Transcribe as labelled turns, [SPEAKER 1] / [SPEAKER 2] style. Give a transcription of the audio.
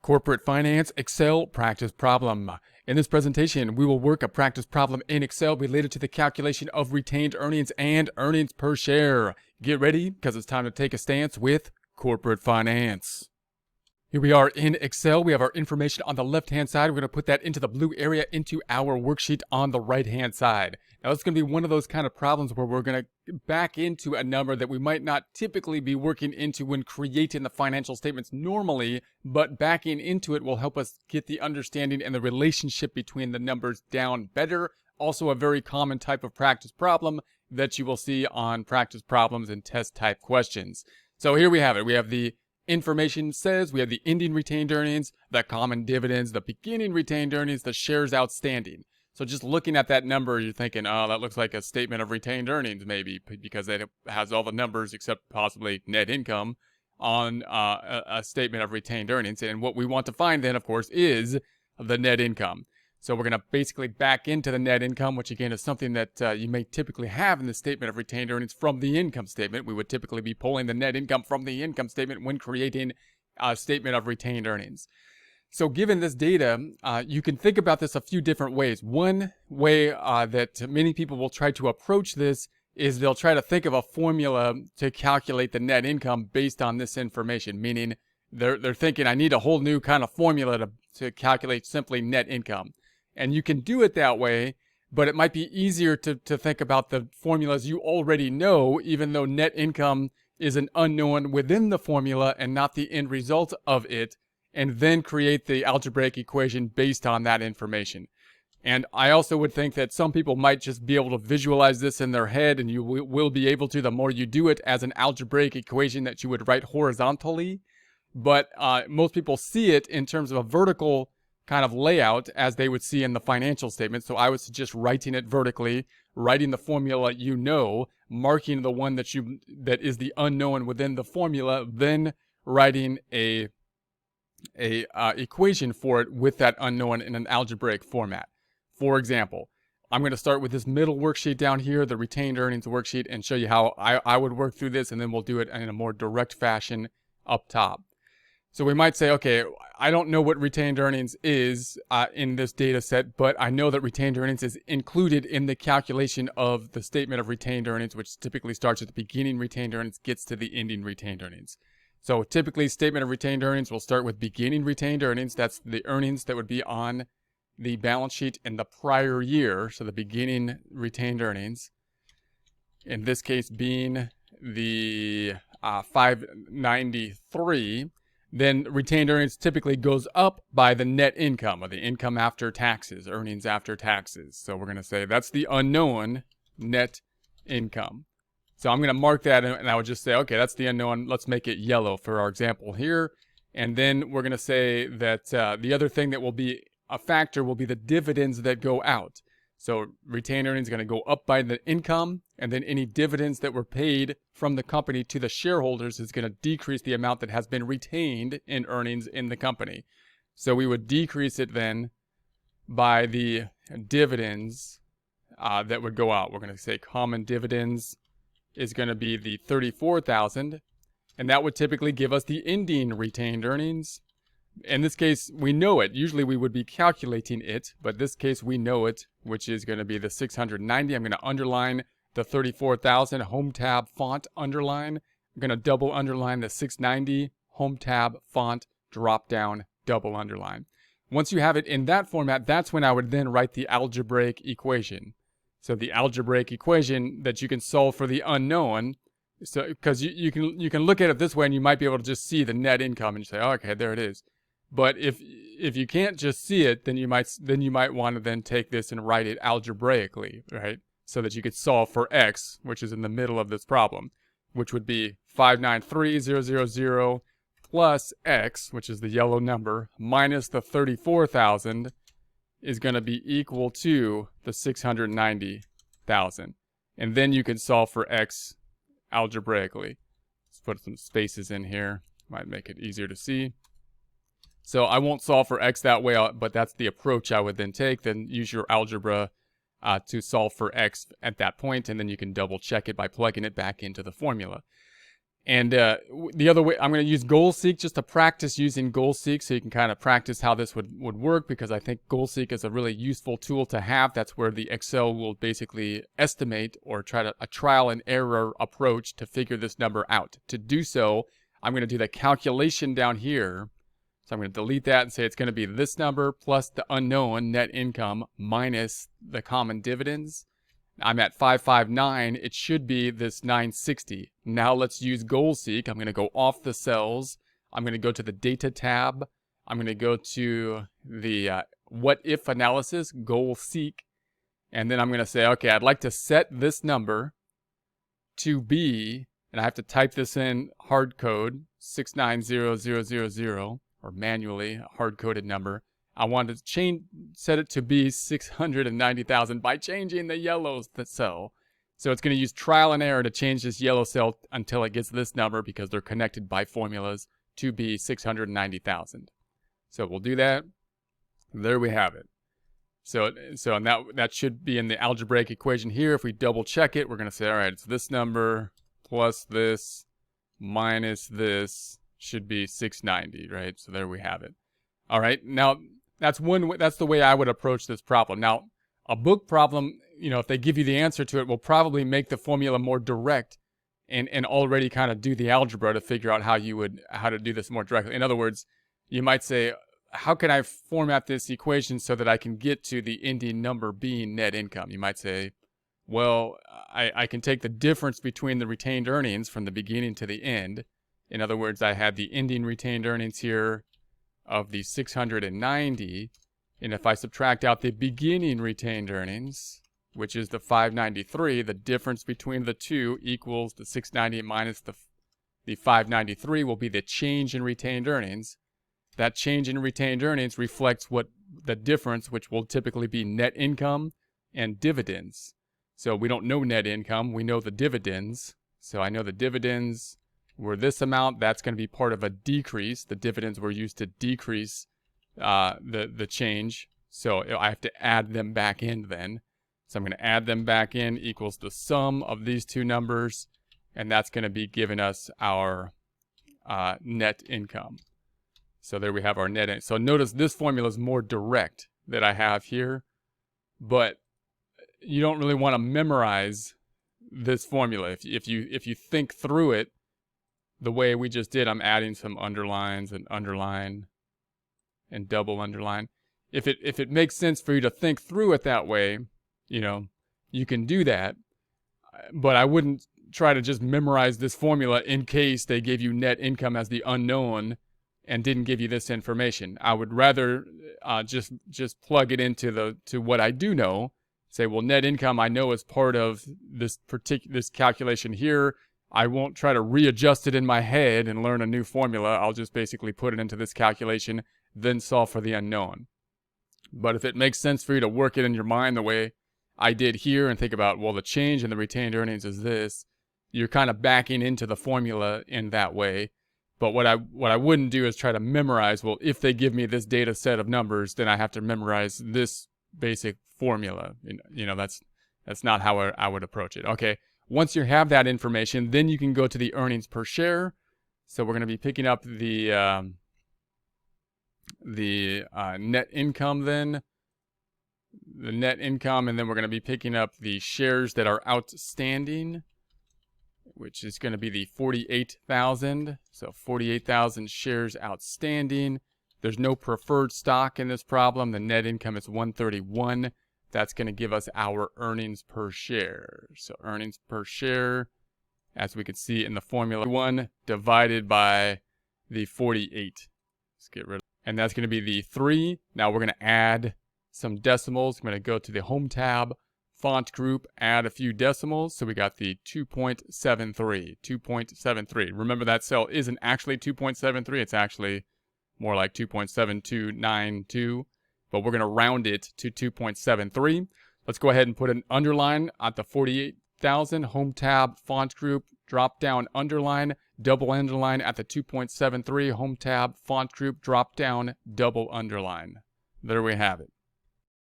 [SPEAKER 1] Corporate Finance Excel Practice Problem. In this presentation, we will work a practice problem in Excel related to the calculation of retained earnings and earnings per share. Get ready, because it's time to take a stance with Corporate Finance. Here we are in Excel. We have our information on the left-hand side. We're going to put that into the blue area into our worksheet on the right-hand side. Now, it's going to be one of those kind of problems where we're going to back into a number that we might not typically be working into when creating the financial statements normally, but backing into it will help us get the understanding and the relationship between the numbers down better. Also, a very common type of practice problem that you will see on practice problems and test type questions. So here we have it. We have the information says we have the ending retained earnings, the common dividends, the beginning retained earnings, the shares outstanding. So just looking at that number, you're thinking, oh, that looks like a statement of retained earnings maybe, because it has all the numbers except possibly net income on a statement of retained earnings. And what we want to find then, of course, is the net income. So we're going to basically back into the net income, which again is something that you may typically have in the statement of retained earnings from the income statement. We would typically be pulling the net income from the income statement when creating a statement of retained earnings. So given this data, you can think about this a few different ways. One way that many people will try to approach this is they'll try to think of a formula to calculate the net income based on this information, meaning they're thinking, I need a whole new kind of formula to calculate simply net income. And you can do it that way, but it might be easier to think about the formulas you already know, even though net income is an unknown within the formula and not the end result of it, and then create the algebraic equation based on that information. And I also would think that some people might just be able to visualize this in their head, and you will be able to the more you do it as an algebraic equation that you would write horizontally. But most people see it in terms of a vertical kind of layout as they would see in the financial statement. So I would suggest writing it vertically, writing the formula you know, marking the one that is the unknown within the formula, then writing a equation for it with that unknown in an algebraic format. For example, I'm going to start with this middle worksheet down here, the retained earnings worksheet, and show you how I would work through this, and then we'll do it in a more direct fashion up top. So we might say, okay, I don't know what retained earnings is in this data set, but I know that retained earnings is included in the calculation of the statement of retained earnings, which typically starts at the beginning retained earnings, gets to the ending retained earnings. So typically, statement of retained earnings will start with beginning retained earnings. That's the earnings that would be on the balance sheet in the prior year. So the beginning retained earnings, in this case being the 593. Then retained earnings typically goes up by the net income, or the income after taxes, earnings after taxes. So we're going to say that's the unknown net income. So I'm going to mark that, and I would just say, okay, that's the unknown. Let's make it yellow for our example here. And then we're going to say that the other thing that will be a factor will be the dividends that go out. So retained earnings is going to go up by the income, and then any dividends that were paid from the company to the shareholders is going to decrease the amount that has been retained in earnings in the company. So we would decrease it then by the dividends that would go out. We're going to say common dividends is going to be the $34,000, and that would typically give us the ending retained earnings. In this case, we know it. Usually we would be calculating it, but this case we know it, which is going to be the 690. I'm going to underline the 34,000, home tab font underline. I'm going to double underline the 690, home tab font drop down double underline. Once you have it in that format, that's when I would then write the algebraic equation. So the algebraic equation that you can solve for the unknown. So because you can look at it this way, and you might be able to just see the net income and say, oh, okay, there it is. But if you can't just see it, then you might want to then take this and write it algebraically, right? So that you could solve for x, which is in the middle of this problem, which would be 593,000 plus x, which is the yellow number, minus the 34,000 is going to be equal to the 690,000. And then you can solve for x algebraically. Let's put some spaces in here. Might make it easier to see. So I won't solve for x that way, but that's the approach I would then take. Then use your algebra to solve for x at that point, and then you can double check it by plugging it back into the formula. And the other way, I'm going to use GoalSeek just to practice using GoalSeek, so you can kind of practice how this would work, because I think GoalSeek is a really useful tool to have. That's where the Excel will basically estimate or try to a trial and error approach to figure this number out. To do so, I'm going to do the calculation down here. So I'm going to delete that and say it's going to be this number plus the unknown net income minus the common dividends. I'm at 559. It should be this 960. Now let's use GoalSeek. I'm going to go off the cells. I'm going to go to the Data tab. I'm going to go to the What If analysis, GoalSeek. And then I'm going to say, okay, I'd like to set this number to be, and I have to type this in hard code, 690000, or manually, a hard-coded number. I want to set it to be 690,000 by changing the yellow cell. So it's going to use trial and error to change this yellow cell until it gets this number, because they're connected by formulas, to be 690,000. So we'll do that. There we have it. So that should be in the algebraic equation here. If we double check it, we're going to say, all right, it's this number plus this minus this should be 690, right? So there we have it. All right, now that's the way I would approach this problem. Now, a book problem, if they give you the answer to it, will probably make the formula more direct and already kind of do the algebra to figure out how to do this more directly. In other words, you might say, how can I format this equation so that I can get to the ending number being net income? You might say, well, I can take the difference between the retained earnings from the beginning to the end. In other words, I had the ending retained earnings here of the 690, and if I subtract out the beginning retained earnings, which is the 593, the difference between the two equals the 690 minus the 593 will be the change in retained earnings. That change in retained earnings reflects what the difference, which will typically be net income and dividends. So we don't know net income, we know the dividends. So I know the dividends were this amount. That's going to be part of a decrease. The dividends were used to decrease the change. So I have to add them back in then. So I'm going to add them back in equals the sum of these two numbers. And that's going to be giving us our net income. So there we have our net income. So notice this formula is more direct that I have here. But you don't really want to memorize this formula. If you think through it, the way we just did, I'm adding some underlines and underline and double underline. If it makes sense for you to think through it that way, you can do that. But I wouldn't try to just memorize this formula in case they gave you net income as the unknown and didn't give you this information. I would rather just plug it into what I do know. Say, well, net income I know is part of this calculation here. I won't try to readjust it in my head and learn a new formula. I'll just basically put it into this calculation, then solve for the unknown. But if it makes sense for you to work it in your mind the way I did here and think about, well, the change in the retained earnings is this, you're kind of backing into the formula in that way. But what I wouldn't do is try to memorize, well, if they give me this data set of numbers, then I have to memorize this basic formula. That's not how I would approach it. Okay. Once you have that information, then you can go to the earnings per share. So we're going to be picking up the net income then. The net income, and then we're going to be picking up the shares that are outstanding, which is going to be the 48,000. So 48,000 shares outstanding. There's no preferred stock in this problem. The net income is 131. That's going to give us our earnings per share. So earnings per share, as we can see in the formula, 1 divided by the 48. Let's get rid of it. And that's going to be the 3. Now we're going to add some decimals. I'm going to go to the Home tab, Font Group, add a few decimals. So we got the 2.73. 2.73. Remember, that cell isn't actually 2.73. It's actually more like 2.7292. But we're going to round it to 2.73. Let's go ahead and put an underline at the 48,000. Home tab, Font Group, drop down underline, double underline at the 2.73. Home tab, Font Group, drop down, double underline. There we have it.